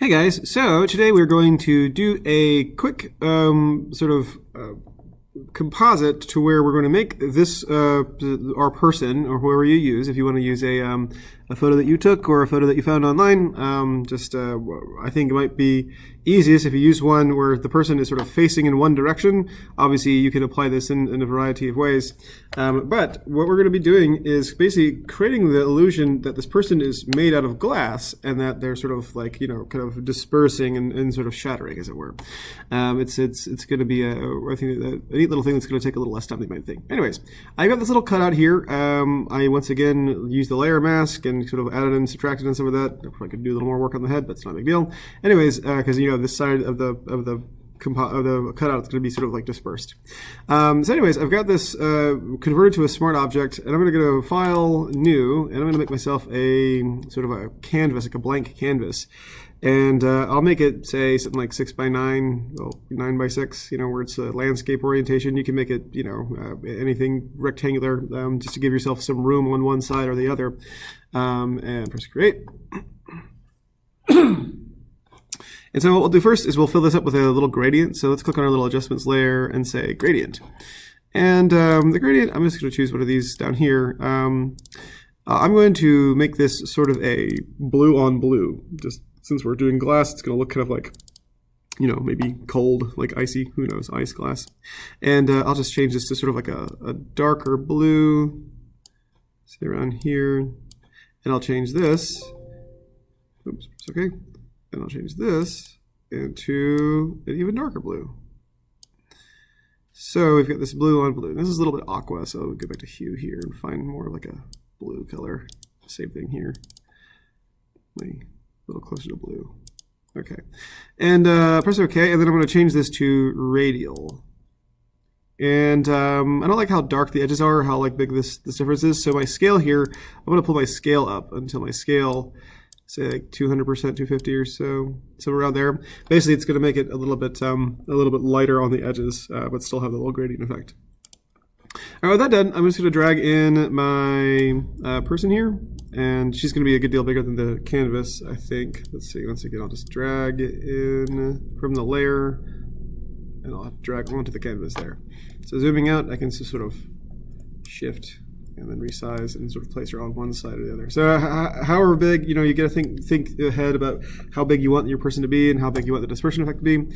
Hey guys, so today we're going to do a quick composite to where we're going to make this our person or whoever you use. If you want to use a photo that you took or a photo that you found online, I think it might be easiest if you use one where the person is sort of facing in one direction. Obviously, you can apply this in a variety of ways. But what we're going to be doing is basically creating the illusion that this person is made out of glass and that they're sort of like, kind of dispersing and sort of shattering, as it were. It's going to be a neat little thing that's going to take a little less time than you might think. Anyways, I got this little cutout here. I once again used the layer mask and sort of added and subtracted and some of that. I probably could do a little more work on the head, but it's not a big deal. Anyways, because this side of the cutout is going to be sort of like dispersed. So anyways, I've got this converted to a smart object, and I'm going to go to File, New, and I'm going to make myself a sort of a canvas, like a blank canvas. And I'll make it, say, something like 6 by 9, well, 9 by 6, where it's a landscape orientation. You can make it, anything rectangular, just to give yourself some room on one side or the other. And press Create. And so what we'll do first is we'll fill this up with a little gradient. So let's click on our little adjustments layer and say gradient. And the gradient, I'm just going to choose one of these down here. I'm going to make this sort of a blue on blue. Just since we're doing glass, it's going to look kind of like, maybe cold, like icy, who knows, ice glass. And I'll just change this to sort of like a darker blue, say around here. And I'll change this. Oops, it's okay. And I'll change this into an even darker blue. So we've got this blue on blue. This is a little bit aqua, so we'll go back to hue here and find more like a blue color. Same thing here. A little closer to blue. Okay. And press OK, and then I'm going to change this to radial. And I don't like how dark the edges are, how big this difference is. So my scale here, I'm going to pull my scale up until my scale, say like 200%, 250 or so, around there. Basically, it's going to make it a little bit lighter on the edges, but still have the little gradient effect. All right, with that done, I'm just going to drag in my person here, and she's going to be a good deal bigger than the canvas, I think. Let's see. Once again, I'll just drag in from the layer, and I'll drag onto the canvas there. So zooming out, I can just sort of shift and then resize and sort of place her on one side or the other. So however big, you got to think ahead about how big you want your person to be and how big you want the dispersion effect to be.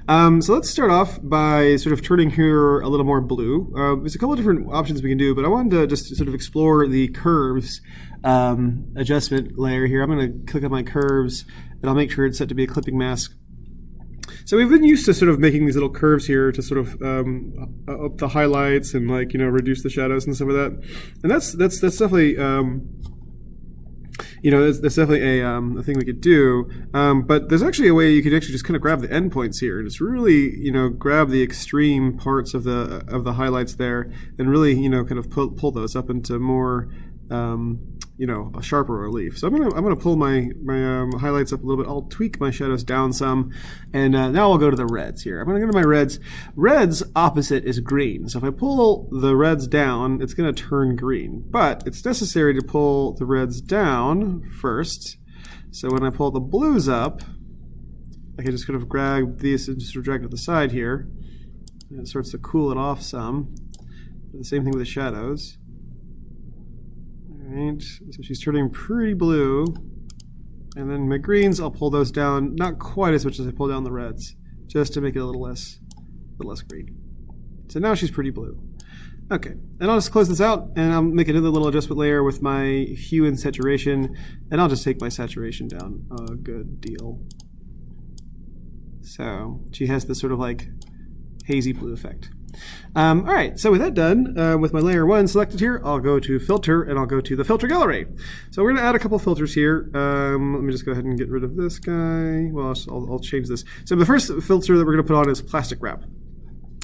So let's start off by sort of turning her a little more blue. There's a couple of different options we can do, but I wanted to just sort of explore the curves adjustment layer here. I'm going to click on my curves, and I'll make sure it's set to be a clipping mask. So we've been used to sort of making these little curves here to sort of up the highlights and reduce the shadows and stuff like that. And that's definitely that's definitely a thing we could do. But there's actually a way you could actually just kind of grab the endpoints here and just really grab the extreme parts of the highlights there and really kind of pull those up into more a sharper relief. So I'm gonna pull my highlights up a little bit. I'll tweak my shadows down some, and now I'll go to the reds here. I'm gonna go to my reds. Reds opposite is green. So if I pull the reds down, it's gonna turn green. But it's necessary to pull the reds down first. So when I pull the blues up, I can just kind of grab these and just sort of drag to the side here. And it starts to cool it off some. The same thing with the shadows. Right, so she's turning pretty blue, and then my greens, I'll pull those down, not quite as much as I pull down the reds, just to make it a little less green. So now she's pretty blue. Okay, and I'll just close this out, and I'll make another little adjustment layer with my hue and saturation, and I'll just take my saturation down a good deal. So she has this sort of like hazy blue effect. All right, so with that done, with my layer 1 selected here, I'll go to Filter, and I'll go to the Filter Gallery. So we're going to add a couple filters here. Let me just go ahead and get rid of this guy. Well, I'll change this. So the first filter that we're going to put on is Plastic Wrap.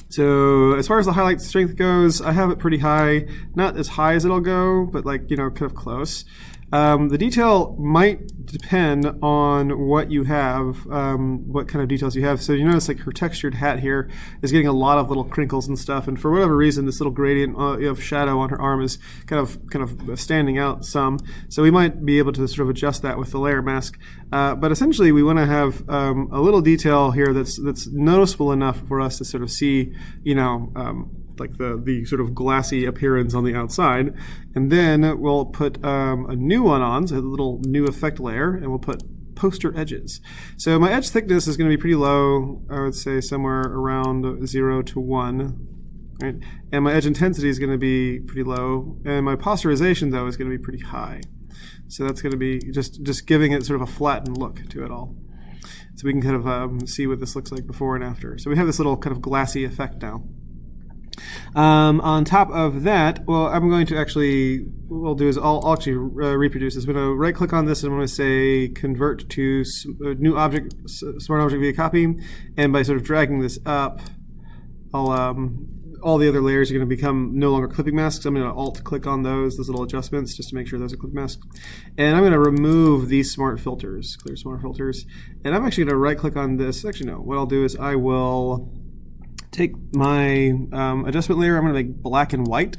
So as far as the highlight strength goes, I have it pretty high. Not as high as it'll go, but kind of close. The detail might depend on what you have, what kind of details you have. So you notice like her textured hat here is getting a lot of little crinkles and stuff, and for whatever reason this little gradient of shadow on her arm is kind of standing out some. So we might be able to sort of adjust that with the layer mask. But essentially we want to have a little detail here that's noticeable enough for us to sort of see, you know, like the sort of glassy appearance on the outside. And then we'll put a new one on, so a little new effect layer, and we'll put poster edges. So my edge thickness is going to be pretty low. I would say somewhere around 0 to 1. Right? And my edge intensity is going to be pretty low. And my posterization, though, is going to be pretty high. So that's going to be just giving it sort of a flattened look to it all. So we can kind of see what this looks like before and after. So we have this little kind of glassy effect now. On top of that, well, I'm going to actually, what I'll do is I'll actually reproduce this. I'm going to right click on this and I'm going to say convert to new object, smart object via copy. And by sort of dragging this up, all the other layers are going to become no longer clipping masks. I'm going to alt click on those little adjustments just to make sure those are clip masks. And I'm going to remove these smart filters, clear smart filters. And I'm actually going to right click on this. Actually, no, what I'll do is I will take my adjustment layer. I'm going to make black and white.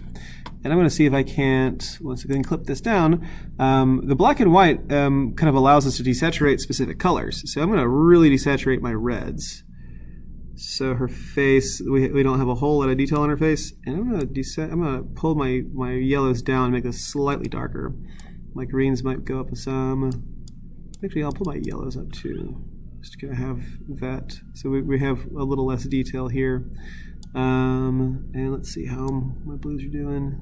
And I'm going to see if I can't, once again, clip this down. The black and white kind of allows us to desaturate specific colors. So I'm going to really desaturate my reds. So her face, we don't have a whole lot of detail on her face, and I'm gonna pull my yellows down and make this slightly darker. My greens might go up some. Actually, I'll pull my yellows up too, just to kind of have that. So we have a little less detail here. And let's see how my blues are doing.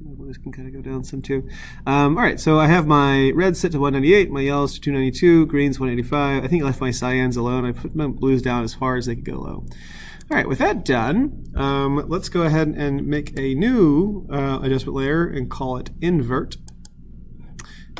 My blues can kind of go down some too. All right, so I have my reds set to 198, my yellows to 292, greens 185. I think I left my cyans alone. I put my blues down as far as they could go low. All right, with that done, let's go ahead and make a new adjustment layer and call it invert.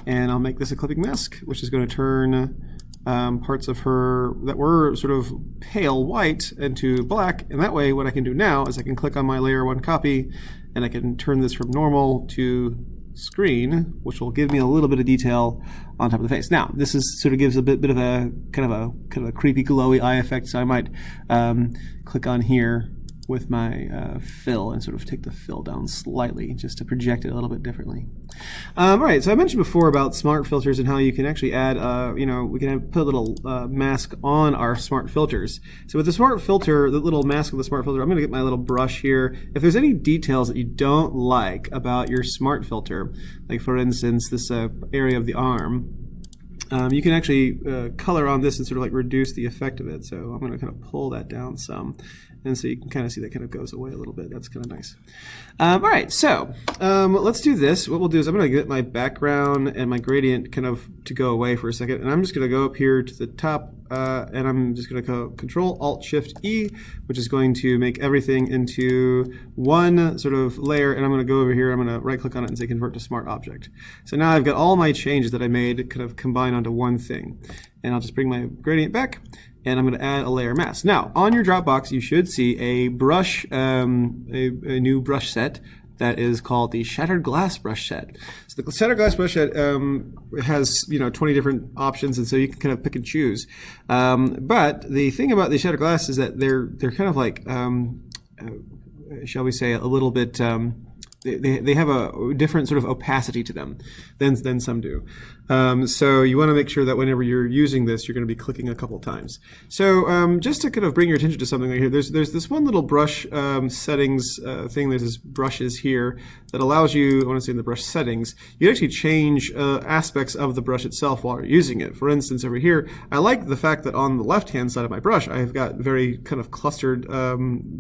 And I'll make this a clipping mask, which is going to turn parts of her that were sort of pale white into black. And that way what I can do now is I can click on my layer 1 copy and I can turn this from normal to screen, which will give me a little bit of detail on top of the face. Now, this is sort of gives a bit of a kind of a creepy glowy eye effect, so I might click on here with my fill and sort of take the fill down slightly just to project it a little bit differently. All right, so I mentioned before about smart filters and how you can actually add, we can put a little mask on our smart filters. So with the smart filter, the little mask of the smart filter, I'm going to get my little brush here. If there's any details that you don't like about your smart filter, like for instance this area of the arm, you can actually color on this and sort of like reduce the effect of it. So I'm going to kind of pull that down some. And so you can kind of see that kind of goes away a little bit. That's kind of nice. All right, so let's do this. What we'll do is I'm going to get my background and my gradient kind of to go away for a second. And I'm just going to go up here to the top and I'm just going to go Control-Alt-Shift-E, which is going to make everything into one sort of layer. And I'm going to go over here. I'm going to right click on it and say Convert to Smart Object. So now I've got all my changes that I made kind of combined onto one thing. And I'll just bring my gradient back. And I'm going to add a layer mask. Now, on your Dropbox, you should see a brush, a new brush set that is called the Shattered Glass brush set. So the Shattered Glass brush set has 20 different options, and so you can kind of pick and choose. But the thing about the Shattered Glass is that they're kind of like, shall we say, a little bit. They have a different sort of opacity to them than some do. So you want to make sure that whenever you're using this, you're going to be clicking a couple times. So just to kind of bring your attention to something right here, there's this one little brush settings thing. There's this brushes here that allows you, I want to say in the brush settings, you can actually change aspects of the brush itself while you're using it. For instance, over here, I like the fact that on the left-hand side of my brush, I've got very kind of clustered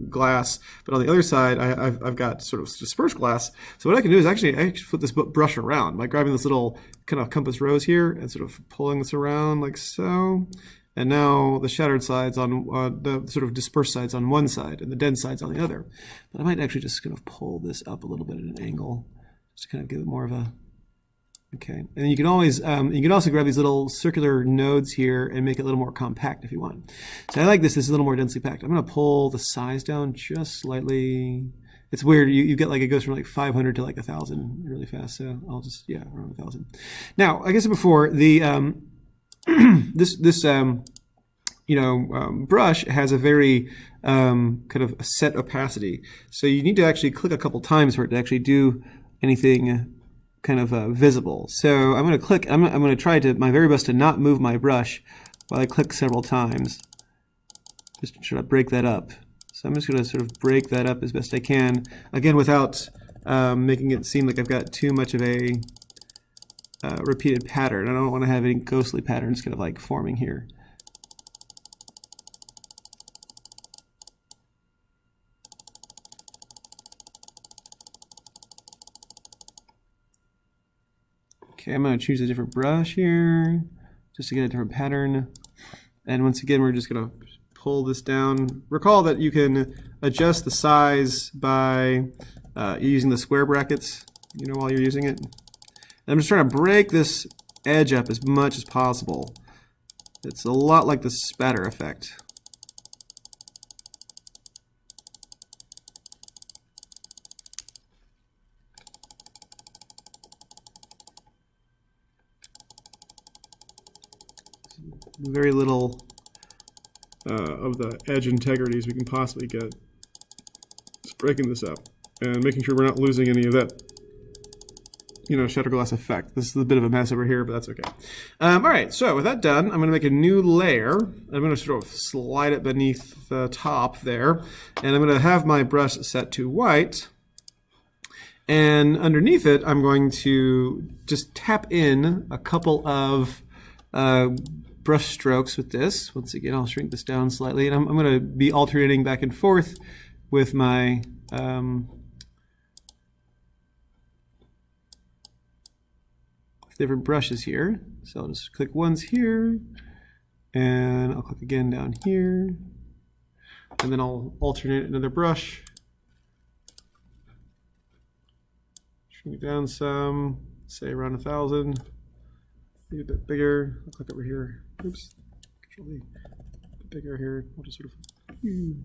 glass, but on the other side, I've got sort of dispersed glass. So what I can do is actually flip this brush around by grabbing this little kind of compass rose here and sort of pulling this around like so. And now the shattered side's on the sort of dispersed side's on one side and the dense side's on the other. But I might actually just kind of pull this up a little bit at an angle just to kind of give it more of a, okay. And you can always, you can also grab these little circular nodes here and make it a little more compact if you want. So I like this. This is a little more densely packed. I'm going to pull the size down just slightly. it's weird. You get like, it goes from like 500 to like 1,000 really fast. So I'll just, yeah, around 1,000. Now, like I said before, the this brush has a very kind of a set opacity. So you need to actually click a couple times for it to actually do anything kind of visible. So I'm going to click. I'm going to try to my very best to not move my brush while I click several times, just to try to break that up. So I'm just going to sort of break that up as best I can, again without making it seem like I've got too much of a repeated pattern. I don't want to have any ghostly patterns kind of like forming here. Okay, I'm going to choose a different brush here just to get a different pattern. And once again, we're just going to pull this down. Recall that you can adjust the size by using the square brackets, while you're using it. And I'm just trying to break this edge up as much as possible. It's a lot like the spatter effect. Very little of the edge integrities we can possibly get. Just breaking this up and making sure we're not losing any of that, shutter glass effect. This is a bit of a mess over here, but that's okay. All right, so with that done, I'm going to make a new layer. I'm going to sort of slide it beneath the top there, and I'm going to have my brush set to white. And underneath it, I'm going to just tap in a couple of brush strokes with this. Once again, I'll shrink this down slightly, and I'm going to be alternating back and forth with my different brushes here. So I'll just click once here, and I'll click again down here, and then I'll alternate another brush. Shrink it down some, say around 1,000. Maybe a bit bigger. I'll click over here. Oops. Control V. A bit bigger here. I'll just sort of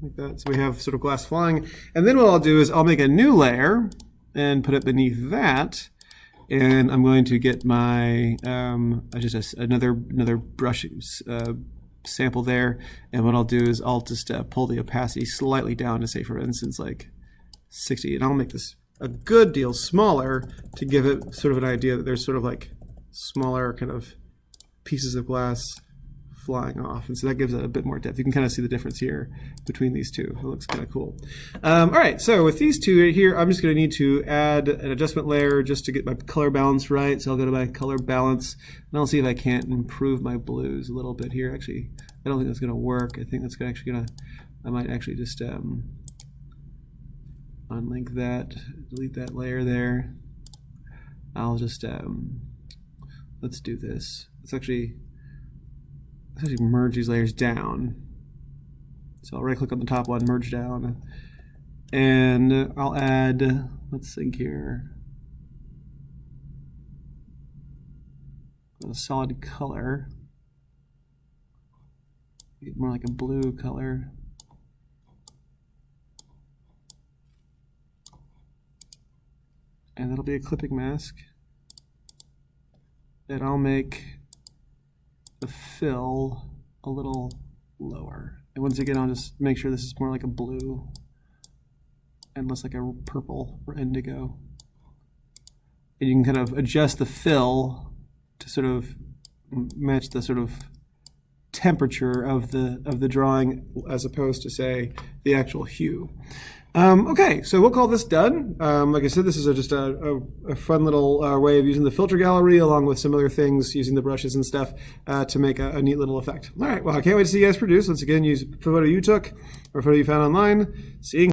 like that. So we have sort of glass flying. And then what I'll do is I'll make a new layer and put it beneath that. And I'm going to get my another brush sample there. And what I'll do is I'll just pull the opacity slightly down to say, for instance, like 60. And I'll make this a good deal smaller to give it sort of an idea that there's sort of like smaller kind of pieces of glass flying off, and so that gives it a bit more depth. You can kind of see the difference here between these two. It looks kind of cool. All right, so with these two right here, I'm just going to need to add an adjustment layer just to get my color balance right. So I'll go to my color balance, and I'll see if I can't improve my blues a little bit here. Actually, I don't think that's going to work. I think that's actually going to, I might actually just unlink that, delete that layer there. I'll just let's do this. Let's actually merge these layers down. So I'll right click on the top one, merge down, and I'll add, let's think here, a solid color, get more like a blue color. And that'll be a clipping mask. And I'll make the fill a little lower. And once again, I'll just make sure this is more like a blue and less like a purple or indigo. And you can kind of adjust the fill to sort of match the sort of temperature of the drawing as opposed to, say, the actual hue. Okay, so we'll call this done. Like I said, this is just a fun little way of using the filter gallery along with some other things, using the brushes and stuff to make a neat little effect. All right, well, I can't wait to see you guys produce. Once again, use a photo you took or a photo you found online. See you.